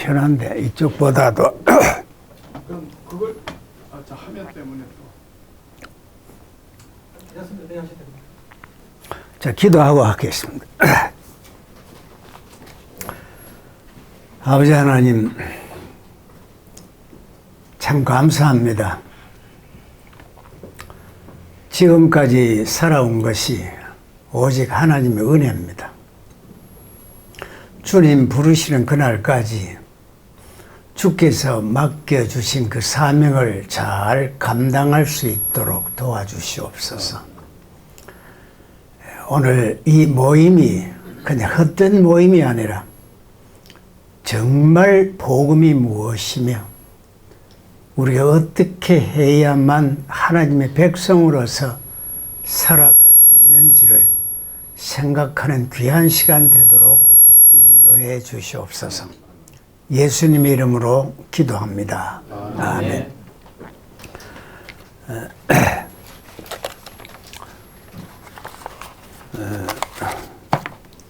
편한데 이쪽보다도 그럼 그걸 저 화면 때문에 또 자, 기도하고 하겠습니다. 아버지 하나님, 참 감사합니다. 지금까지 살아온 것이 오직 하나님의 은혜입니다. 주님 부르시는 그날까지 주께서 맡겨주신 그 사명을 잘 감당할 수 있도록 도와주시옵소서. 오늘 이 모임이 그냥 헛된 모임이 아니라 정말 복음이 무엇이며 우리가 어떻게 해야만 하나님의 백성으로서 살아갈 수 있는지를 생각하는 귀한 시간 되도록 인도해 주시옵소서. 예수님의 이름으로 기도합니다. 아멘.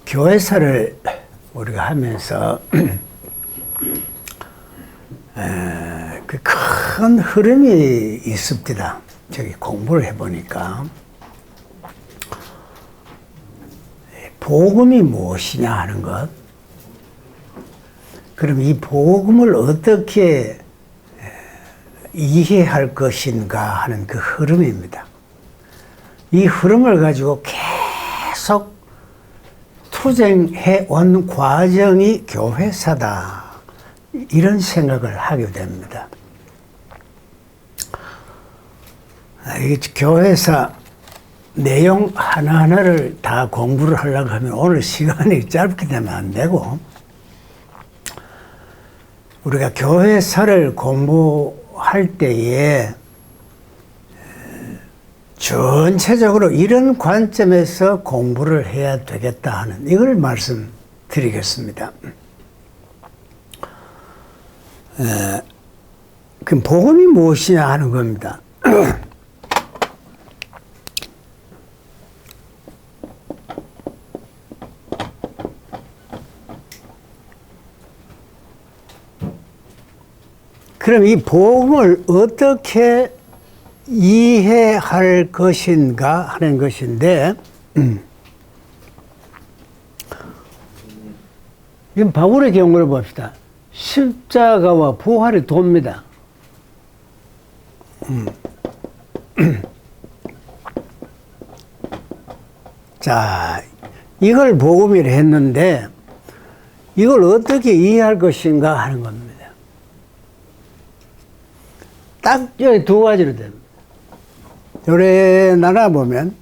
교회사를 우리가 하면서 그 큰 흐름이 있습니다. 저기 공부를 해보니까 복음이 무엇이냐 하는 것, 그럼 이 복음을 어떻게 이해할 것인가 하는 그 흐름입니다. 이 흐름을 가지고 계속 투쟁해 온 과정이 교회사다, 이런 생각을 하게 됩니다. 이 교회사 내용 하나하나를 다 공부를 하려고 하면 오늘 시간이 짧게 되면 안 되고, 우리가 교회사를 공부할 때에 전체적으로 이런 관점에서 공부를 해야 되겠다 하는 이걸 말씀드리겠습니다. 그럼 복음이 무엇이냐 하는 겁니다. 그럼 이 복음을 어떻게 이해할 것인가 하는 것인데, 지금 바울의 경우를 봅시다. 십자가와 부활이 돕니다. 자, 이걸 복음이라 했는데 이걸 어떻게 이해할 것인가 하는 겁니다. 딱 여기 두 가지로 됩니다. 요래 나눠보면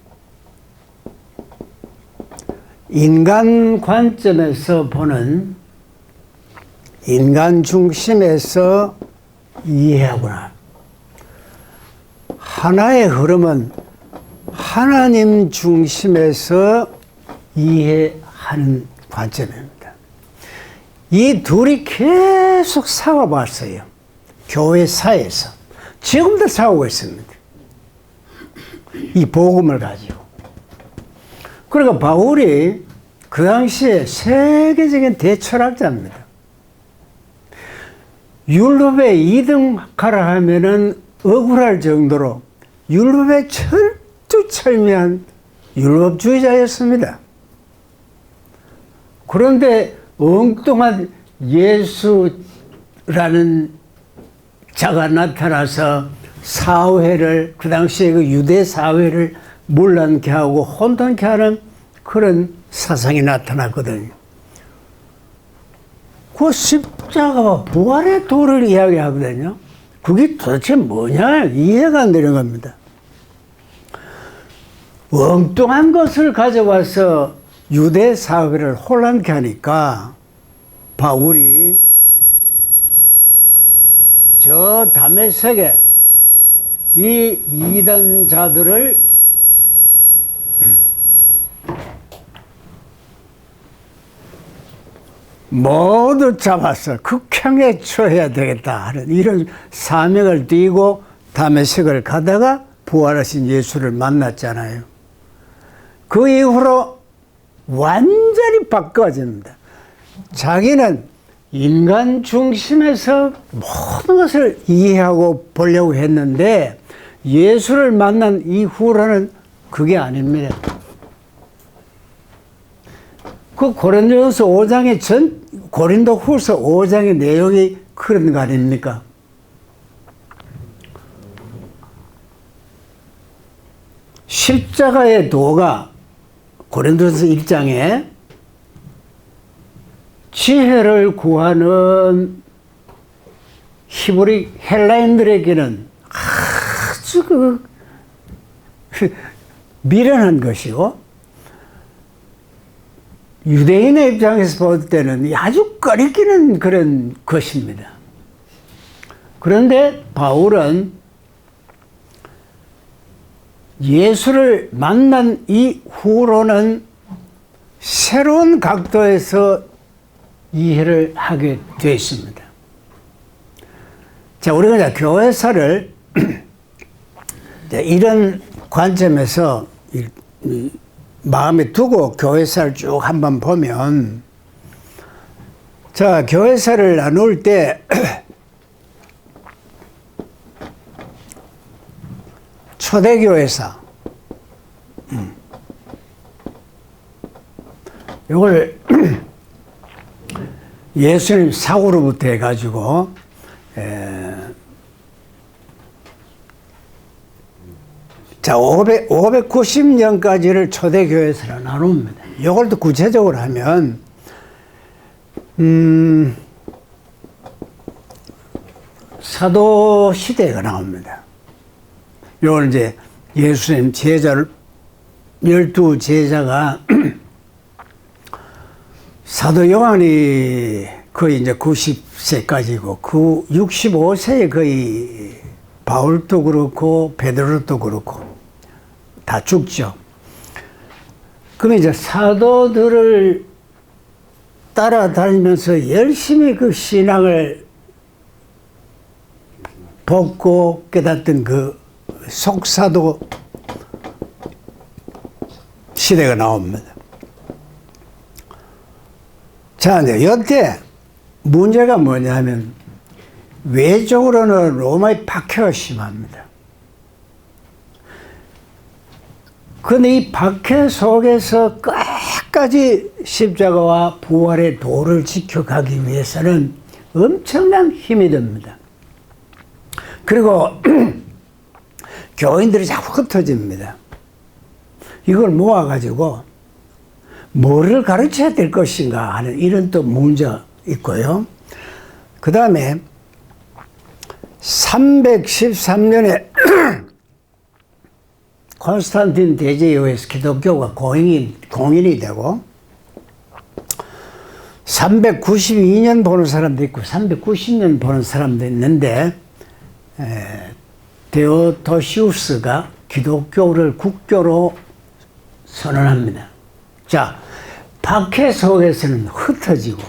인간 관점에서 보는, 인간 중심에서 이해하구나. 하나의 흐름은 하나님 중심에서 이해하는 관점입니다. 이 둘이 계속 싸워봤어요. 교회사에서. 지금도 싸우고 있습니다. 이 복음을 가지고. 그러니까 바울이 그 당시에 세계적인 대철학자입니다. 율법의 2등 가라 하면은 억울할 정도로 율법의 철두철미한 율법주의자였습니다. 그런데 엉뚱한 예수라는 자가 나타나서 사회를, 그 당시에 그 유대 사회를 혼란케 하고 혼돈케 하는 그런 사상이 나타났거든요. 그 십자가와 부활의 도를 이야기하거든요. 그게 도대체 뭐냐 이해가 안 되는 겁니다. 엉뚱한 것을 가져와서 유대 사회를 혼란케 하니까 바울이 저 다메섹에 이 이단자들을 모두 잡아서 극형에 처해야 되겠다 하는 이런 사명을 띠고 다메섹을 가다가 부활하신 예수를 만났잖아요. 그 이후로 완전히 바꿔집니다. 자기는 인간 중심에서 모든 것을 이해하고 보려고 했는데 예수를 만난 이후로는 그게 아닙니다. 그 고린도후서 5장의 고린도후서 5장의 내용이 그런 거 아닙니까? 십자가의 도가 고린도서 1장에 지혜를 구하는 히브리 헬라인들에게는 아주 미련한 것이고 유대인의 입장에서 볼 때는 아주 꺼리끼는 그런 것입니다. 그런데 바울은 예수를 만난 이후로는 새로운 각도에서 이해를 하게 됐습니다. 자, 우리가 이제 교회사를 이런 관점에서 마음에 두고 교회사를 쭉 한번 보면, 자, 교회사를 나눌 때 초대교회사, 이걸 예수님 사후로부터 해가지고 자 590년까지를 초대교회사로 나눕니다. 이걸 더 구체적으로 하면 사도 시대가 나옵니다. 이걸 이제 예수님 제자를 12제자가 사도 요한이 거의 이제 90세까지고 그 65세에 거의 바울도 그렇고 베드로도 그렇고 다 죽죠. 그럼 이제 사도들을 따라다니면서 열심히 그 신앙을 벗고 깨닫던 그 속사도 시대가 나옵니다. 자, 이제 여태 문제가 뭐냐면 외적으로는 로마의 박해가 심합니다. 그런데 이 박해 속에서 끝까지 십자가와 부활의 도를 지켜가기 위해서는 엄청난 힘이 듭니다. 그리고 교인들이 자꾸 흩어집니다. 이걸 모아가지고 뭐를 가르쳐야 될 것인가 하는 이런 또 문제가 있고요. 그 다음에 313년에 콘스탄틴 대제에 의해서 기독교가 공인이 되고 392년 보는 사람도 있고 390년 보는 사람도 있는데 데오도시우스가 기독교를 국교로 선언합니다. 자, 박해 속에서는 흩어지고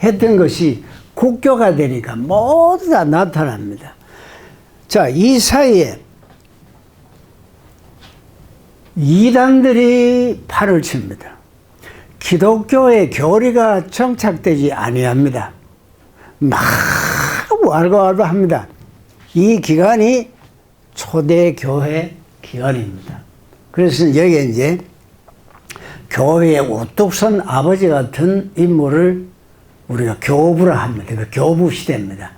했던 것이 국교가 되니까 모두 다 나타납니다. 자, 이 사이에 이단들이 팔을 칩니다. 기독교의 교리가 정착되지 아니합니다. 막 왈가왈부합니다. 이 기간이 초대교회 기간입니다. 그래서 여기에 이제 교회의 우뚝 선 아버지 같은 인물을 우리가 교부라 합니다. 그 교부 시대입니다.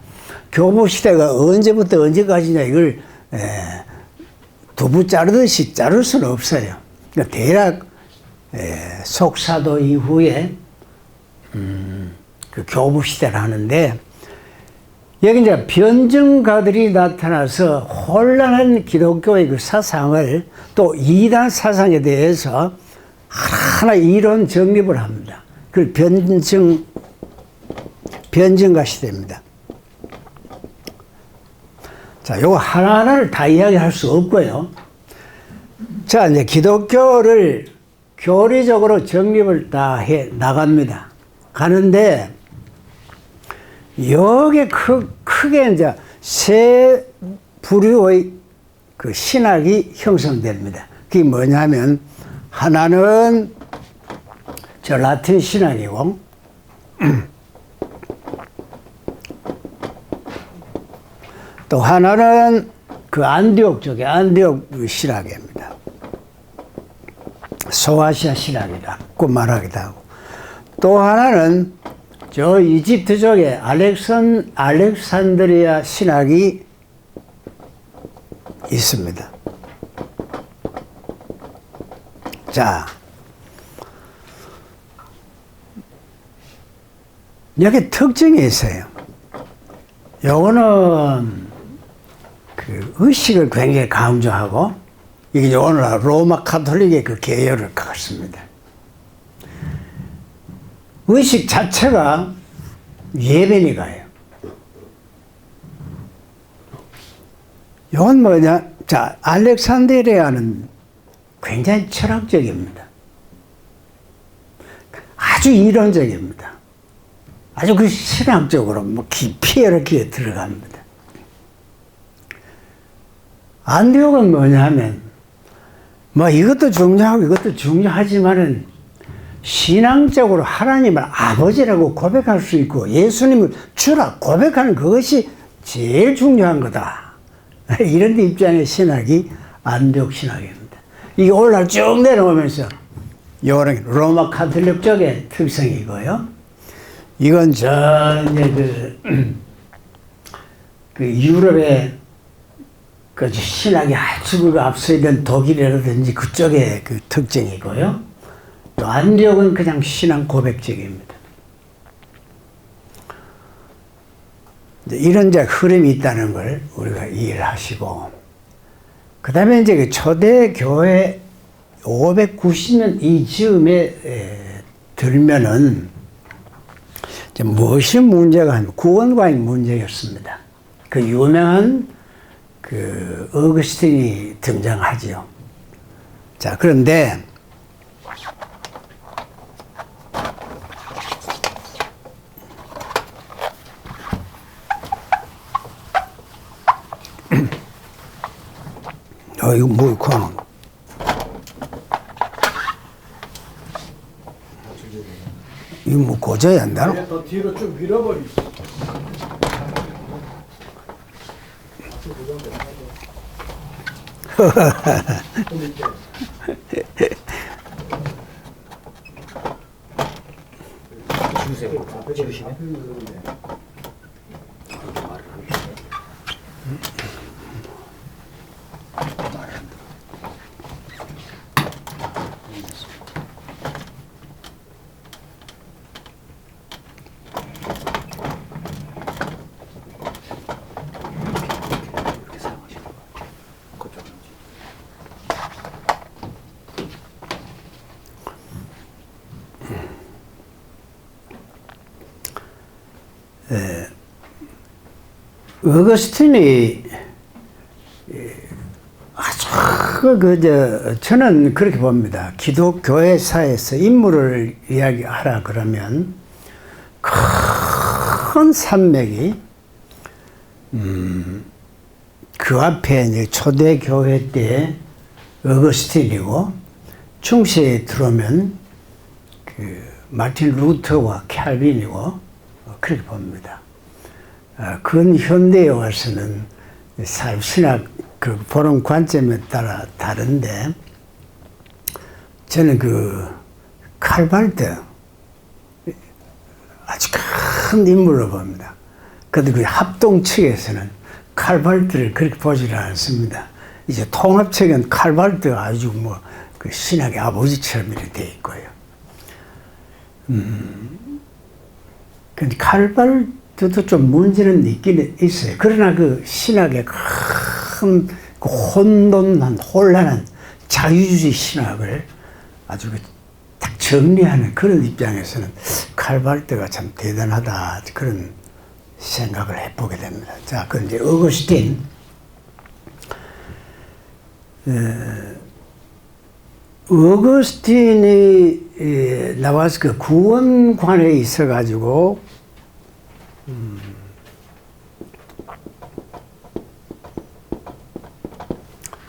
교부 시대가 언제부터 언제까지냐 이걸 두부 자르듯이 자를 수는 없어요. 그러니까 대략 속사도 이후에 그 교부 시대를 하는데 여기 이제 변증가들이 나타나서 혼란한 기독교의 그 사상을 또 이단 사상에 대해서 하나 이론 정립을 합니다. 그 변증가 시대입니다. 자, 요거 하나하나를 다 이야기할 수 없고요. 자, 이제 기독교를 교리적으로 정립을 다 해 나갑니다. 가는데 여기에 크게 이제 세 부류의 그 신학이 형성됩니다. 그게 뭐냐면 하나는 저 라틴 신학이고 또 하나는 그 안디옥 쪽에 안디옥 신학입니다. 소아시아 신학이라고 말하기도 하고, 또 하나는 저 이집트 쪽에 알렉산드리아 신학이 있습니다. 자, 여기 특징이 있어요. 요거는 그 의식을 굉장히 강조하고, 이게 오늘날 로마 카톨릭의 그 계열을 갖습니다. 의식 자체가 예배니까요. 이건 뭐냐? 자, 알렉산드리아는 굉장히 철학적입니다. 아주 이론적입니다. 아주 그 신학적으로 뭐 깊이 이렇게 들어갑니다. 안디옥은 뭐냐면, 뭐 이것도 중요하고 이것도 중요하지만은 신앙적으로 하나님을 아버지라고 고백할 수 있고 예수님을 주라 고백하는 그것이 제일 중요한 거다. 이런 입장의 신학이 안디옥 신학입니다. 이게 오늘날 쭉 내려오면서 요런 로마 카톨릭 쪽의 특성이고요. 이건 이제 그 유럽의 그 신학이 아주 앞서 있는 독일이라든지 그쪽의 그 특징이고요. 또 안디옥은 그냥 신앙 고백적입니다. 이런 이제 흐름이 있다는 걸 우리가 이해를 하시고, 그 다음에 이제 그 초대 교회 590년 이즈음에 들면은 이제 무엇이 문제가 하면 구원과의 문제였습니다. 그 유명한 그 어거스틴이 등장하지요. 자, 그런데 이거 뭐 코는 이거 뭐 고쳐야 한다노? 더 뒤로 쭉 밀어버리시. 어거스틴이 아주 저는 그렇게 봅니다. 기독교회사에서 인물을 이야기하라 그러면 큰 산맥이 그 앞에 이제 초대교회 때 어거스틴이고, 중세에 들어오면 그 마틴 루터와 캘빈이고, 그렇게 봅니다. 근현대에 와서는 신학 그 보는 관점에 따라 다른데, 저는 그 칼발트 아주 큰 인물로 봅니다. 그런데 그 합동 측에서는 칼발트를 그렇게 보지를 않습니다. 이제 통합 측은 칼발트가 아주 뭐 그 신학의 아버지처럼 이렇게 돼 있고요. 근데 칼발트도 좀 문제는 있긴 있어요. 그러나 그 신학의 큰 그 혼돈한 자유주의 신학을 아주 딱 정리하는 그런 입장에서는 칼발트가 참 대단하다, 그런 생각을 해보게 됩니다. 자, 그 이제 어거스틴, 어거스틴이 나와서 그 구원관에 있어가지고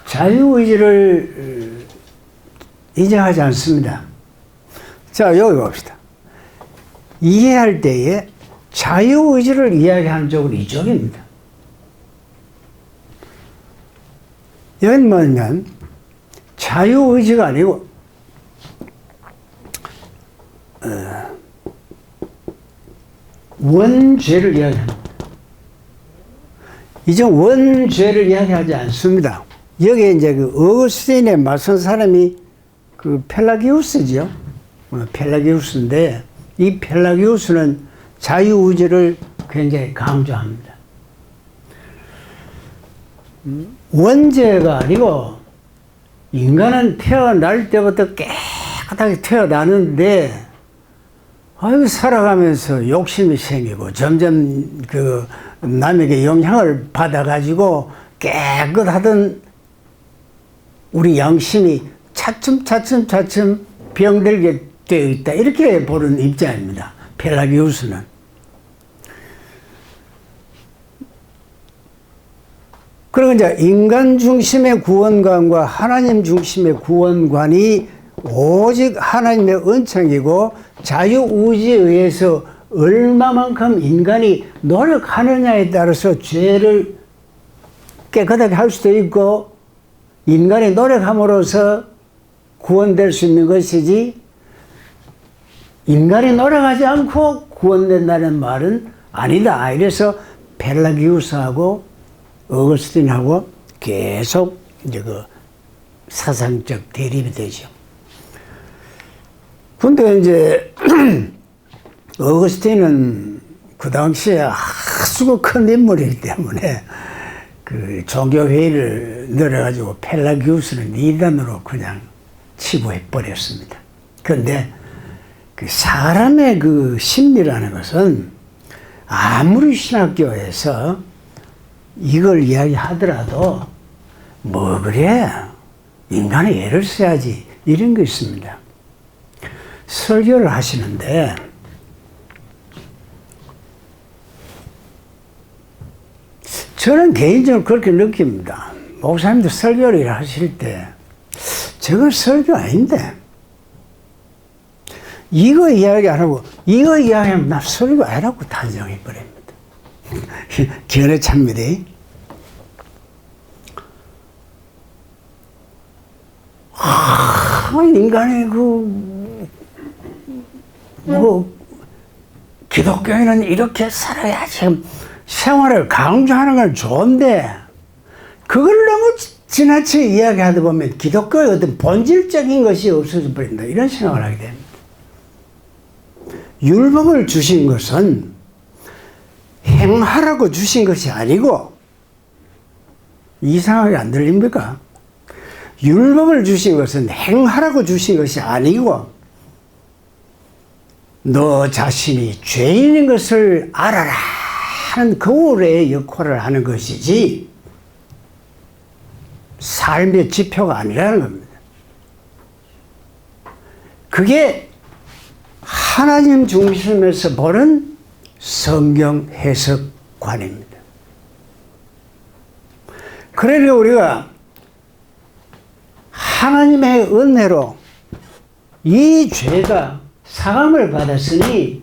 자유의지를 인정하지 않습니다. 자, 여기 봅시다. 이해할 때에 자유의지를 이야기하는 쪽은 이쪽입니다. 이건 뭐냐면 자유의지가 아니고 원죄를 이야기합니다. 이제 원죄를 이야기하지 않습니다. 여기에 이제 그 어거스틴에 맞선 사람이 그 펠라기우스죠. 펠라기우스인데 이 펠라기우스는 자유의지를 굉장히 강조합니다. 원죄가 아니고 인간은 태어날 때부터 깨끗하게 태어나는데 아유 살아가면서 욕심이 생기고 점점 그 남에게 영향을 받아가지고 깨끗하던 우리 양심이 차츰 병들게 되어 있다. 이렇게 보는 입장입니다. 펠라기우스는. 그리고 이제 인간 중심의 구원관과 하나님 중심의 구원관이 오직 하나님의 은총이고 자유의지에 의해서 얼마만큼 인간이 노력하느냐에 따라서 죄를 깨끗하게 할 수도 있고 인간이 노력함으로써 구원될 수 있는 것이지 인간이 노력하지 않고 구원된다는 말은 아니다. 이래서 펠라기우스하고 어거스틴하고 계속 이제 그 사상적 대립이 되죠. 근데 이제 어거스틴은 그 당시에 아주 큰 인물이기 때문에 그 종교회의를 늘어가지고 펠라기우스는 이단으로 그냥 치부해 버렸습니다. 그런데 그 사람의 그 심리라는 것은 아무리 신학교에서 이걸 이야기하더라도 뭐 그래 인간이 애를 써야지 이런 게 있습니다. 설교를 하시는데 저는 개인적으로 그렇게 느낍니다. 목사님들 설교를 하실 때 저건 설교 아닌데 이거 이야기 안 하고 이거 이야기하면 나 설교 아니라고 단정해 버립니다. 견해 찹니다. 인간의 기독교인은 이렇게 살아야지 생활을 강조하는 건 좋은데 그걸 너무 지나치게 이야기하다 보면 기독교의 어떤 본질적인 것이 없어져 버린다. 이런 생각을 하게 됩니다. 율법을 주신 것은 행하라고 주신 것이 아니고 이상하게 안 들립니까? 율법을 주신 것은 행하라고 주신 것이 아니고 너 자신이 죄인인 것을 알아라 하는 거울의 역할을 하는 것이지 삶의 지표가 아니라는 겁니다. 그게 하나님 중심에서 보는 성경 해석관입니다. 그러니까 우리가 하나님의 은혜로 이 죄가 사함을 받았으니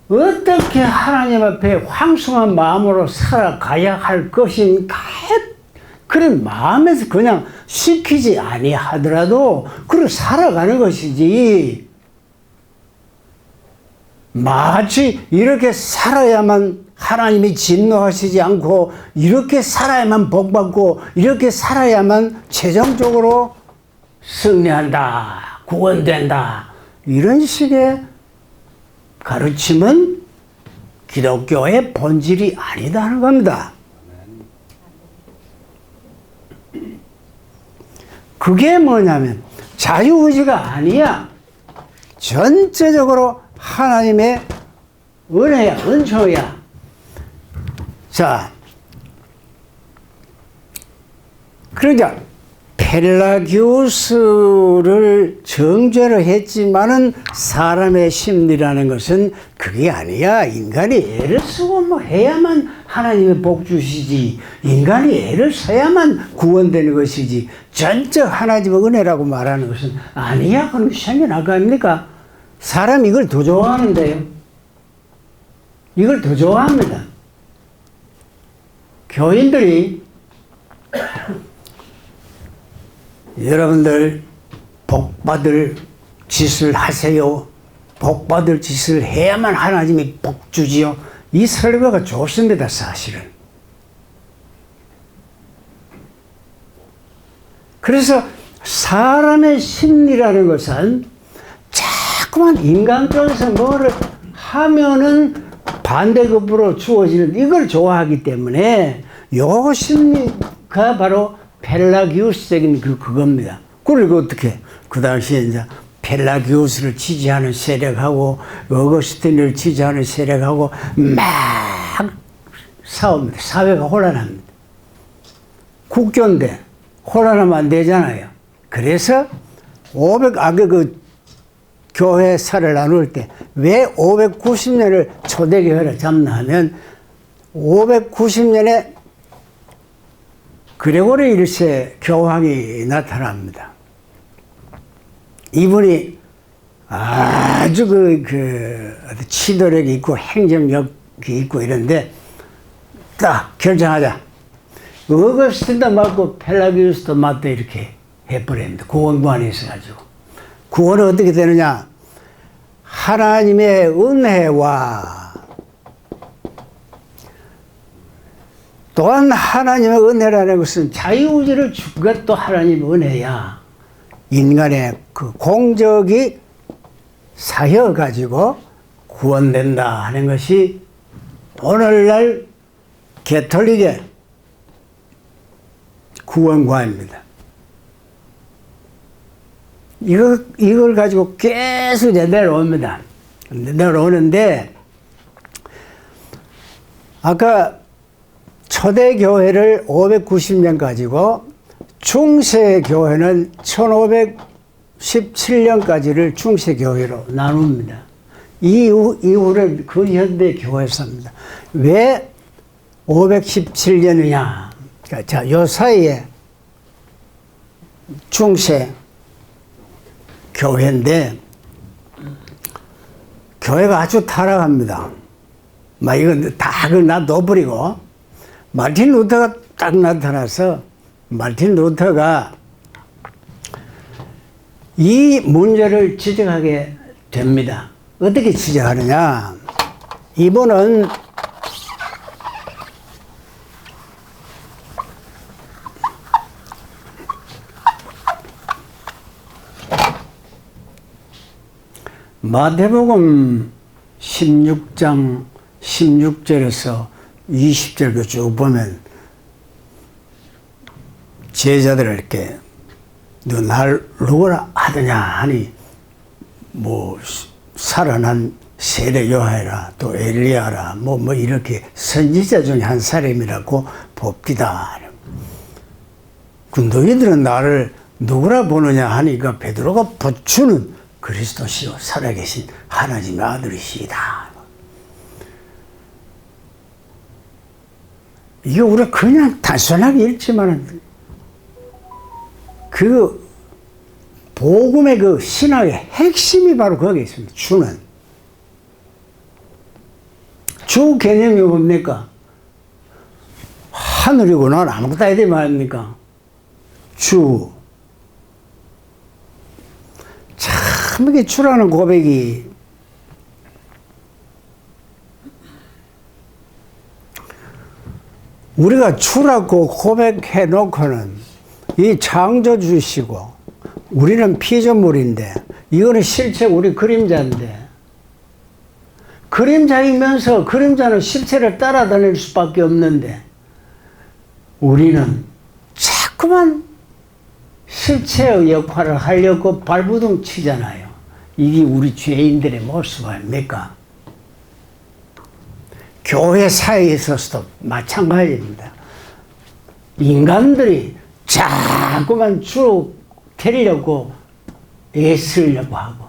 어떻게 하나님 앞에 황송한 마음으로 살아가야 할 것인가 그런 마음에서 그냥 시키지 아니하더라도 그렇게 살아가는 것이지 마치 이렇게 살아야만 하나님이 진노하시지 않고 이렇게 살아야만 복받고 이렇게 살아야만 최종적으로 승리한다, 구원된다 이런 식의 가르침은 기독교의 본질이 아니다는 겁니다. 그게 뭐냐면 자유의지가 아니야. 전체적으로 하나님의 은혜야, 은총이야. 자, 그러니까 펠라기우스를 정죄를 했지만은 사람의 심리라는 것은 그게 아니야. 인간이 애를 쓰고 뭐 해야만 하나님의 복 주시지. 인간이 애를 써야만 구원되는 것이지. 전적 하나님의 은혜라고 말하는 것은 아니야. 그럼 생겨날 거 아닙니까? 사람이 이걸 더 좋아하는데요. 이걸 더 좋아합니다. 교인들이 여러분들 복받을 짓을 하세요. 복받을 짓을 해야만 하나님이 복 주지요. 이 설교가 좋습니다, 사실은. 그래서 사람의 심리라는 것은 자꾸만 인간 쪽에서 뭐를 하면은 반대급부로 주어지는 이걸 좋아하기 때문에 요 심리가 바로 펠라기우스적인 그겁니다. 그리고 어떻게 그 당시에 이제 펠라기우스를 지지하는 세력하고 어거스틴을 지지하는 세력하고 막 싸웁니다. 사회가 혼란합니다. 국교인데 혼란하면 안 되잖아요. 그래서 그 교회사를 나눌 때 왜 590년을 초대교회를 잡나 하면 590년에 그레고리 1세 교황이 나타납니다. 이분이 아주 치도력이 있고 행정력이 있고 이런데 딱 결정하자. 어거스틴도 맞고 펠라기우스도 맞다 이렇게 해버립니다. 구원관이 있어가지고. 구원은 어떻게 되느냐? 하나님의 은혜와 또한 하나님의 은혜라는 것은 자유의지를 준 것도 하나님의 은혜야. 인간의 그 공적이 쌓여가지고 구원된다 하는 것이 오늘날 개톨릭의 구원과입니다. 이걸 가지고 계속 내려옵니다. 내려오는데, 아까 초대교회를 590년 가지고 중세교회는 1517년까지를 중세교회로 나눕니다. 이후를 근현대교회사입니다. 왜 517년이냐? 자, 요 사이에 중세 교회인데 교회가 아주 타락합니다. 막 이건 다 놔둬버리고 마틴 루터가 딱 나타나서 마틴 루터가 이 문제를 지적하게 됩니다. 어떻게 지적하느냐? 이분은 마태복음 16장 16절에서 20절 쭉 보면 제자들을 이렇게 너 날 누구라 하더냐 하니 뭐 살아난 세례 요한이라 또 엘리야라 뭐 이렇게 선지자 중에 한 사람이라고 봅디다. 그 너희들은 나를 누구라 보느냐 하니까 베드로가 부추는 그리스도시요 살아계신 하나님의 아들이시다. 이게 우리가 그냥 단순하게 읽지만 그 복음의 그 신학의 핵심이 바로 거기에 있습니다. 주는. 주 개념이 뭡니까? 하늘이고 난 아무것도 아니지 말입니까? 주. 참 이게 주라는 고백이 우리가 주라고 고백해 놓고는 이 창조주시고 우리는 피조물인데 이거는 실체 우리 그림자인데 그림자이면서 그림자는 실체를 따라다닐 수밖에 없는데 우리는 자꾸만 실체의 역할을 하려고 발부둥 치잖아요. 이게 우리 죄인들의 모습 아닙니까? 교회 사회에 있어서도 마찬가지입니다. 인간들이 자꾸만 쭉 데리려고 애쓰려고 하고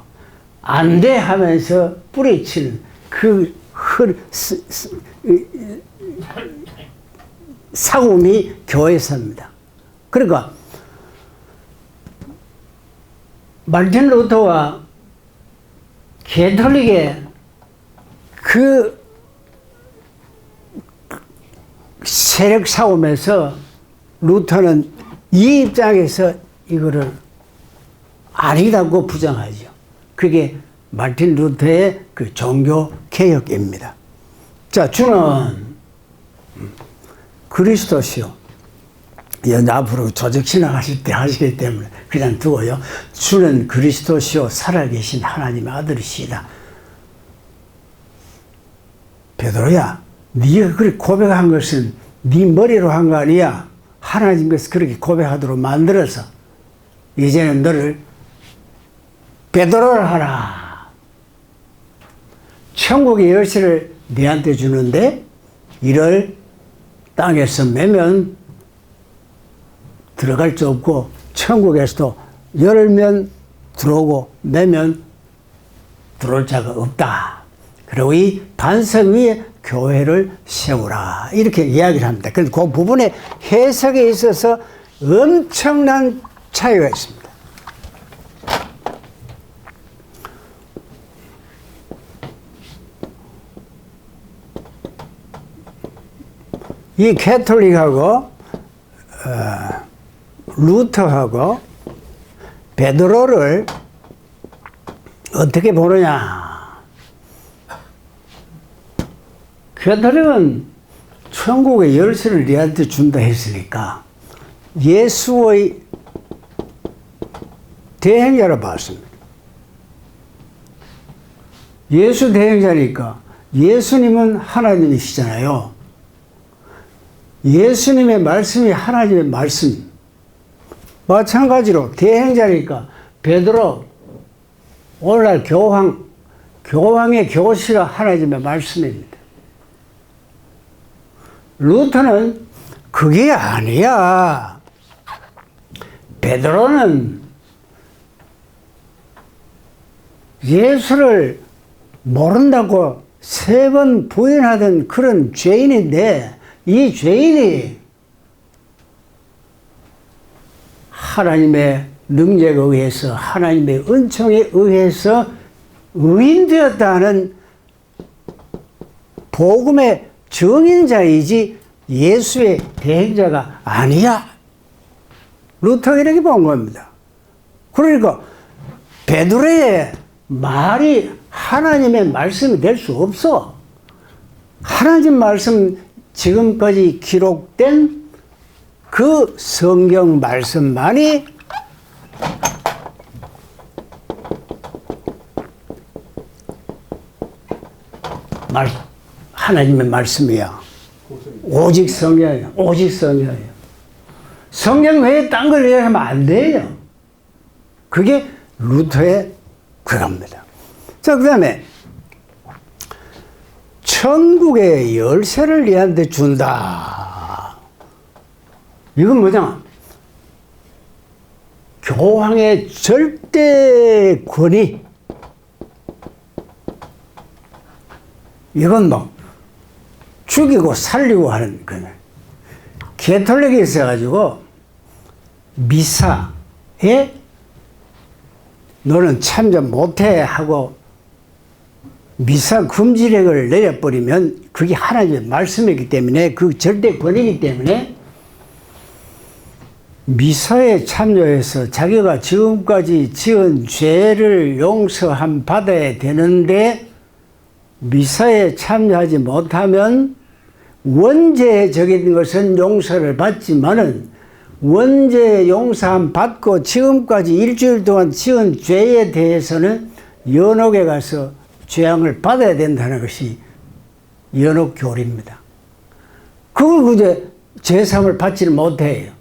안 돼 하면서 뿌리치는 그 사고미 교회사입니다. 그러니까 마틴 루터가 개톨릭의 그 세력 싸움에서 루터는 이 입장에서 이거를 아니라고 부정하죠. 그게 마틴 루터의 그 종교 개혁입니다. 자, 주는 그리스도시요. 앞으로 조직신앙 하실 때 하시기 때문에 그냥 두고요. 주는 그리스도시요 살아계신 하나님의 아들이시다. 베드로야, 네가 그렇게 고백한 것은 네 머리로 한 거 아니야. 하나님께서 그렇게 고백하도록 만들어서 이제는 너를 베드로를 하라. 천국의 열쇠를 네한테 주는데 이를 땅에서 매면 들어갈 수 없고 천국에서도 열면 들어오고 매면 들어올 자가 없다. 그리고 이 반석 위에 교회를 세우라. 이렇게 이야기를 합니다. 그런데 그 부분의 해석에 있어서 엄청난 차이가 있습니다. 이 캐톨릭하고 루터하고 베드로를 어떻게 보느냐. 캐톨릭은 천국의 열쇠를 네한테 준다 했으니까 예수의 대행자로 봤습니다. 예수 대행자니까 예수님은 하나님이시잖아요. 예수님의 말씀이 하나님의 말씀. 마찬가지로 대행자니까 베드로, 오늘날 교황의 교시가 하나님의 말씀입니다. 루터는 그게 아니야. 베드로는 예수를 모른다고 3번 부인하던 그런 죄인인데 이 죄인이 하나님의 능력에 의해서 하나님의 은총에 의해서 의인되었다는 복음의 증인자이지 예수의 대행자가 아니야. 루터가 이렇게 본 겁니다. 그러니까 베드로의 말이 하나님의 말씀이 될 수 없어. 하나님 말씀 지금까지 기록된 그 성경 말씀만이 하나님의 말씀이야. 오직 성경이야. 오직 성경이야. 성경 외에 딴 걸 이야기하면 안 돼요. 그게 루터의 그겁니다. 자, 그 다음에 천국의 열쇠를 얘한테 준다. 이건 뭐냐? 교황의 절대 권위. 이건 뭐 죽이고 살리고 하는 거네. 캐톨릭이 있어가지고 미사에 너는 참여 못해 하고 미사 금지령을 내려버리면 그게 하나님의 말씀이기 때문에 그 절대 권위이기 때문에 미사에 참여해서 자기가 지금까지 지은 죄를 용서함 받아야 되는데 미사에 참여하지 못하면 원죄적인 것은 용서를 받지만은 원죄 용서함 받고 지금까지 일주일 동안 지은 죄에 대해서는 연옥에 가서 죄앙을 받아야 된다는 것이 연옥교리입니다. 그걸 그저 죄상을 받지를 못해요.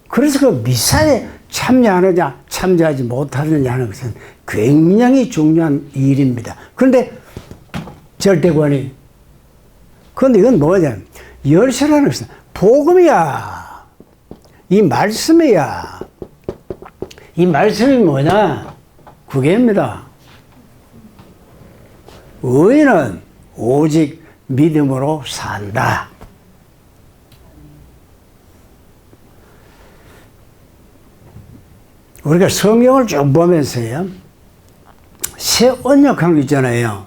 그래서 그 미사에 참여하느냐 참여하지 못하느냐 하는 것은 굉장히 중요한 일입니다. 그런데 절대권이 그런데 이건 뭐냐? 열쇠라는 것은 복음이야. 이 말씀이야. 이 말씀이 뭐냐? 그게입니다. 의인은 오직 믿음으로 산다. 우리가 성경을 쭉 보면서요, 새 언약한 거 있잖아요.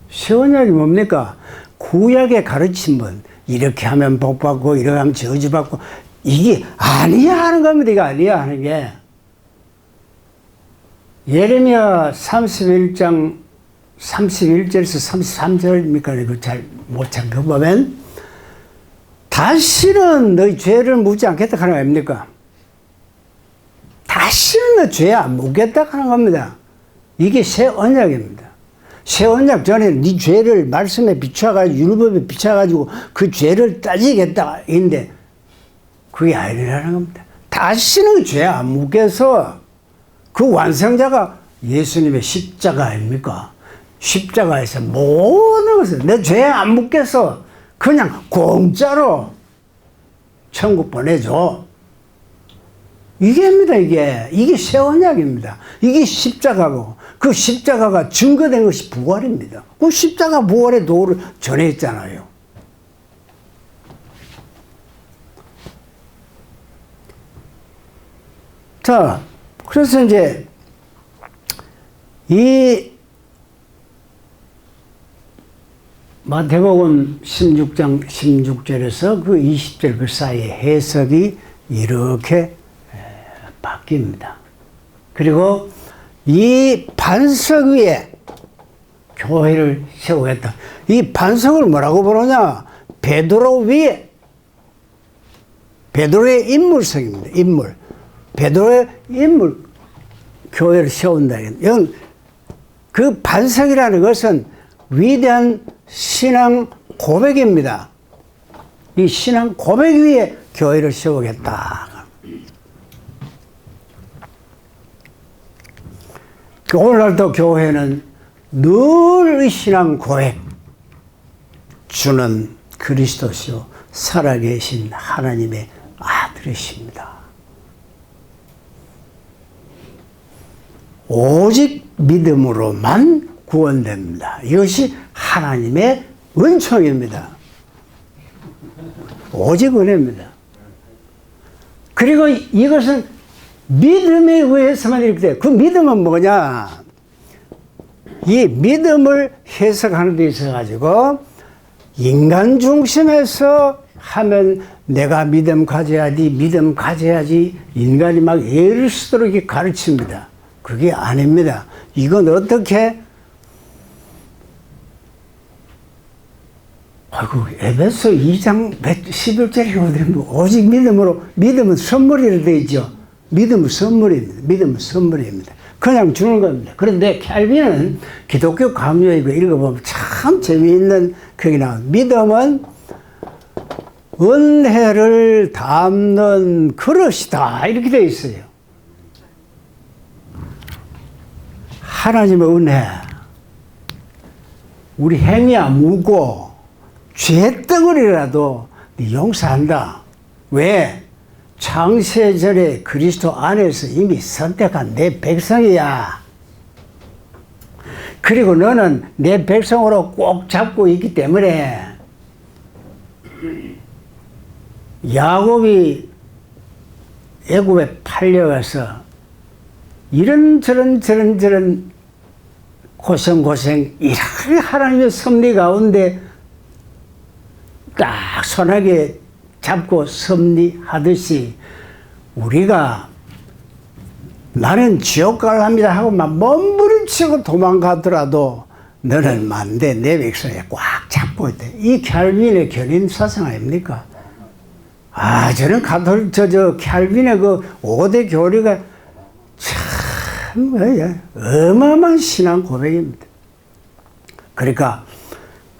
새 언약이 뭡니까? 구약의 가르침은 이렇게 하면 복받고 이렇게 하면 저주받고 이게 아니야 하는 겁니다. 이거 아니야 하는 게. 예레미야 31장 31절에서 33절입니까? 이거 잘 못 참고 보면 다시는 너희 죄를 묻지 않겠다 하는 거 아닙니까? 다시는 너 죄 안 묻겠다 하는 겁니다. 이게 새 언약입니다. 새 언약 전에 네 죄를 말씀에 비춰가지고 율법에 비춰가지고 그 죄를 따지겠다 인데 그게 아니라는 겁니다. 다시는 죄 안 묻겠어. 그 완성자가 예수님의 십자가 아닙니까? 십자가에서 모든 것을 내 죄 안 묻겠어. 그냥 공짜로 천국 보내줘. 이게입니다, 이게. 이게 새 언약입니다. 이게 십자가고, 그 십자가가 증거된 것이 부활입니다. 그 십자가 부활의 도를 전했잖아요. 자, 그래서 이제, 이 마태복음 16장 16절에서 그 20절 그 사이에 해석이 이렇게 바뀝니다. 그리고 이 반석 위에 교회를 세우겠다. 이 반석을 뭐라고 부르냐? 베드로 위에, 베드로의 인물성입니다. 인물. 베드로의 인물 교회를 세운다. 그 반석이라는 것은 위대한 신앙 고백입니다. 이 신앙 고백 위에 교회를 세우겠다. 오늘날도 교회는 늘 신앙 고백, 주는 그리스도시요 살아계신 하나님의 아들이십니다. 오직 믿음으로만 구원됩니다. 이것이 하나님의 은총입니다. 오직 은혜입니다. 그리고 이것은 믿음에 의해서만 이렇게 돼요. 그 믿음은 뭐냐? 이 믿음을 해석하는 데 있어가지고 인간 중심에서 하면 내가 믿음 가져야지, 믿음 가져야지 인간이 막 예를 쓰도록 이렇게 가르칩니다. 그게 아닙니다. 이건 어떻게? 아이고, 에베소 2장 11절에 오직 믿음으로, 믿음은 선물이라 되어 있죠. 믿음은 선물입니다. 믿음은 선물입니다. 그냥 주는 겁니다. 그런데 캘빈은 기독교 강요에 읽어보면 참 재미있는 그게 나와요. 믿음은 은혜를 담는 그릇이다. 이렇게 되어 있어요. 하나님의 은혜. 우리 행위 안 묻고 죄덩어리라도 용서한다. 왜? 창세전에 그리스도 안에서 이미 선택한 내 백성이야. 그리고 너는 내 백성으로 꼭 잡고 있기 때문에 야곱이 애굽에 팔려가서 이런저런 고생 이렇게 하나님의 섭리 가운데 딱 선하게 잡고 섭리하듯이 우리가 나는 지옥 갈랍니다 하고 막 몸부림치고 도망가더라도 너는 안 돼. 내 백성에 꽉 잡고 있다. 이 캘빈의 견인 사상 아닙니까? 아, 저는 캘빈의 그 5대 교리가 참 어마어마한 신앙 고백입니다. 그러니까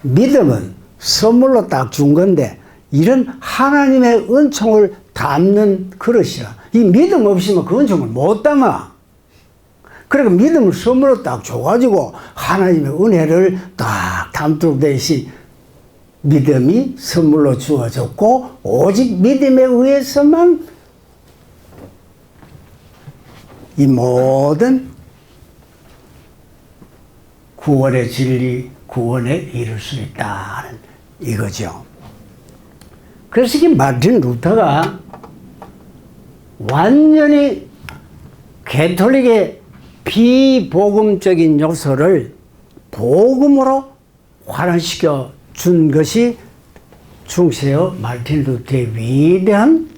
믿음은 선물로 딱 준 건데 이런 하나님의 은총을 담는 그릇이라. 이 믿음 없이면 그 은총을 못 담아. 그러니까 믿음을 선물로 딱 줘가지고 하나님의 은혜를 딱 담도록 되시 믿음이 선물로 주어졌고 오직 믿음에 의해서만 이 모든 구원의 진리, 구원에 이룰 수 있다는 이거죠. 그래서 이 마틴 루터가 완전히 개톨릭의 비복음적인 요소를 복음으로 환원시켜 준 것이 중세어 마틴 루터의 위대한